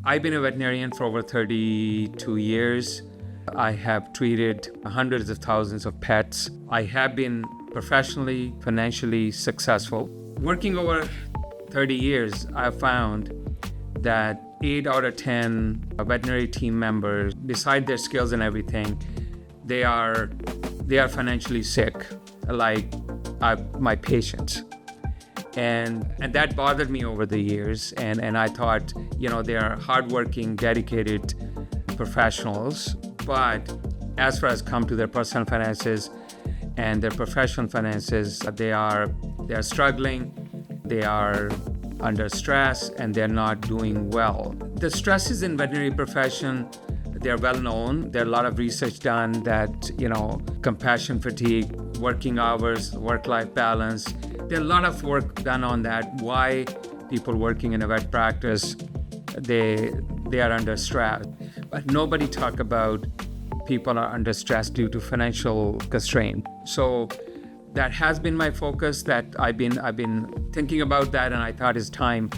I've been a veterinarian for over 32 years. I have treated hundreds of thousands of pets. I have been professionally, financially successful. Working over 30 years, I've found that 8 out of 10 veterinary team members, beside their skills and everything, they are financially sick, like my patients. And that bothered me over the years. And I thought, they are hardworking, dedicated professionals. But as far as come to their personal finances and their professional finances, they are struggling, they are under stress, and they're not doing well. The stresses in veterinary profession, they're well known. There are a lot of research done that, compassion fatigue, working hours, work-life balance. There's a lot of work done on that. Why people working in a vet practice, they are under stress. But nobody talk about people are under stress due to financial constraint. So that has been my focus. That I've been thinking about that, and I thought it's time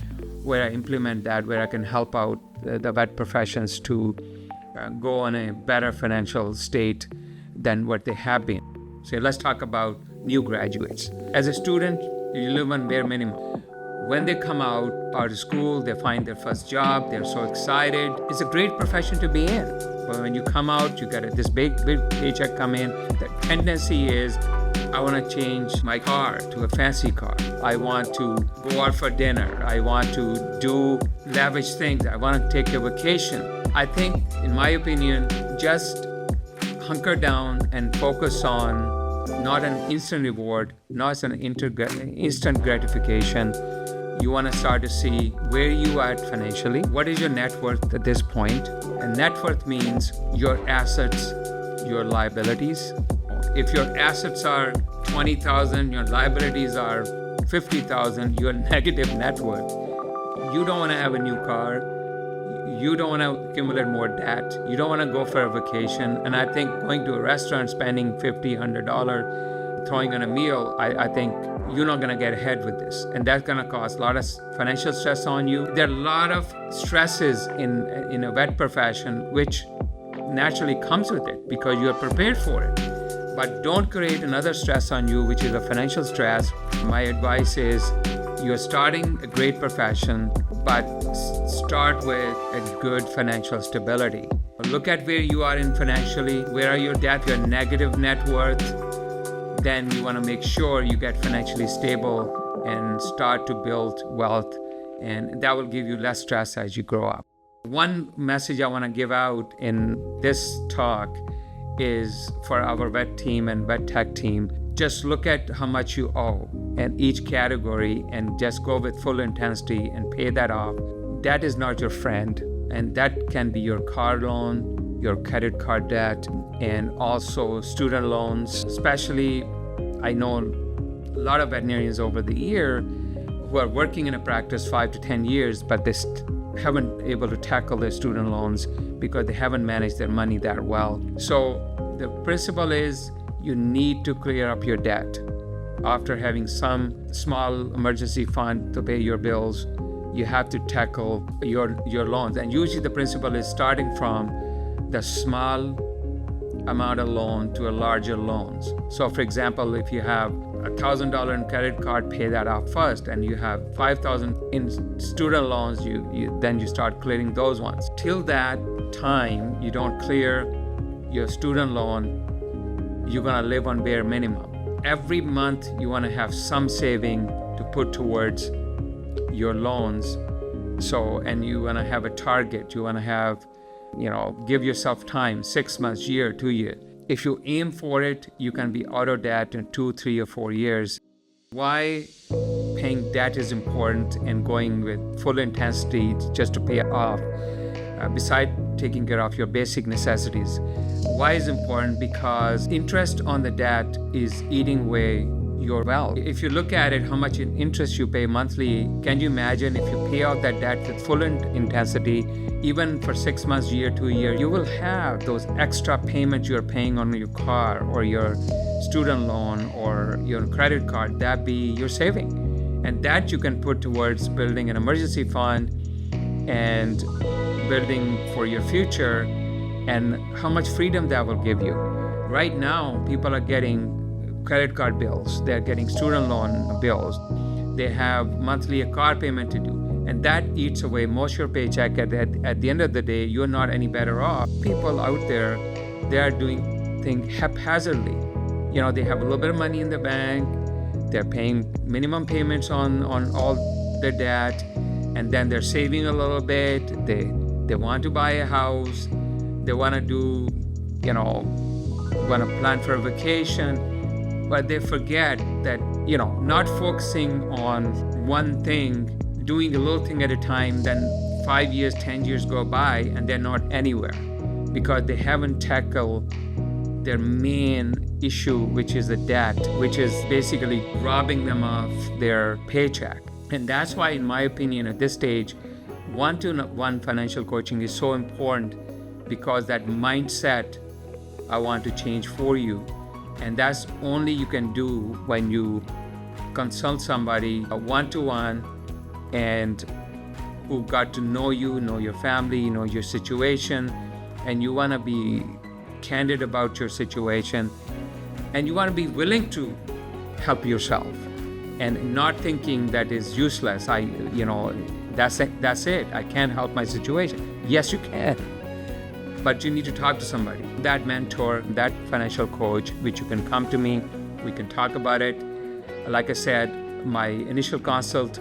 where I implement that, where I can help out the vet professions to go on a better financial state than what they have been. So let's talk about new graduates. As a student, you live on bare minimum. When they come out of school, they find their first job, they're so excited. It's a great profession to be in. But when you come out, you get this big paycheck come in. The tendency is, I want to change my car to a fancy car. I want to go out for dinner. I want to do lavish things. I want to take a vacation. I think, in my opinion, just hunker down and focus on not an instant reward, not an instant gratification. You want to start to see where you are at financially. What is your net worth at this point? And net worth means your assets, your liabilities. If your assets are $20,000, your liabilities are $50,000, you're negative net worth. You don't want to have a new car. You don't want to accumulate more debt. You don't want to go for a vacation. And I think going to a restaurant, spending $50, $100, throwing on a meal, I think you're not going to get ahead with this. And that's going to cause a lot of financial stress on you. There are a lot of stresses in a vet profession, which naturally comes with it because you are prepared for it. But don't create another stress on you, which is a financial stress. My advice is, you're starting a great profession, but start with a good financial stability. Look at where you are in financially, where are your debt, your negative net worth. Then you want to make sure you get financially stable and start to build wealth, and that will give you less stress as you grow up. One message I want to give out in this talk is for our vet team and vet tech team. Just look at how much you owe in each category and just go with full intensity and pay that off. That is not your friend, and that can be your car loan, your credit card debt, and also student loans. Especially, I know a lot of veterinarians over the year who are working in a practice 5 to 10 years, but they haven't been able to tackle their student loans because they haven't managed their money that well. So the principle is, you need to clear up your debt. After having some small emergency fund to pay your bills, you have to tackle your loans. And usually the principle is starting from the small amount of loan to a larger loans. So for example, if you have $1,000 in credit card, pay that off first, and you have $5,000 in student loans, then you start clearing those ones. Till that time, you don't clear your student loan, you're gonna live on bare minimum. Every month, you wanna have some saving to put towards your loans. So, and you wanna have a target. You wanna have, give yourself time, 6 months, year, 2 years. If you aim for it, you can be out of debt in 2, 3, or 4 years. Why paying debt is important and going with full intensity just to pay off, beside taking care of your basic necessities. Why is important? Because interest on the debt is eating away your wealth. If you look at it, how much interest you pay monthly, can you imagine if you pay out that debt with full intensity, even for 6 months, year, 2 years, you will have those extra payments you're paying on your car or your student loan or your credit card, that be your saving. And that you can put towards building an emergency fund and building for your future and how much freedom that will give you. Right now, people are getting credit card bills, they're getting student loan bills, they have monthly a car payment to do, and that eats away most of your paycheck. At the end of the day, you're not any better off. People out there, they are doing things haphazardly. They have a little bit of money in the bank, they're paying minimum payments on all their debt, and then they're saving a little bit. They want to buy a house, they want to do, want to plan for a vacation, but they forget that, not focusing on one thing, doing a little thing at a time, then 5 years, 10 years go by and they're not anywhere because they haven't tackled their main issue, which is the debt, which is basically robbing them of their paycheck. And that's why, in my opinion, at this stage, one-to-one financial coaching is so important, because that mindset I want to change for you. And that's only you can do when you consult somebody one-to-one and who got to know you, know your family, know your situation, and you want to be candid about your situation, and you want to be willing to help yourself and not thinking that is useless. That's it. I can't help my situation. Yes, you can. But you need to talk to somebody, that mentor, that financial coach, which you can come to me, we can talk about it. Like I said, my initial consult,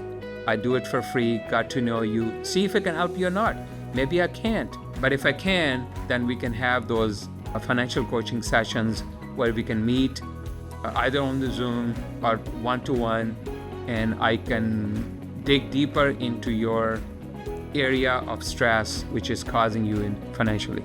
I do it for free, got to know you, see if I can help you or not. Maybe I can't, but if I can, then we can have those financial coaching sessions where we can meet either on the Zoom or one-to-one, and I can dig deeper into your area of stress which is causing you in financially.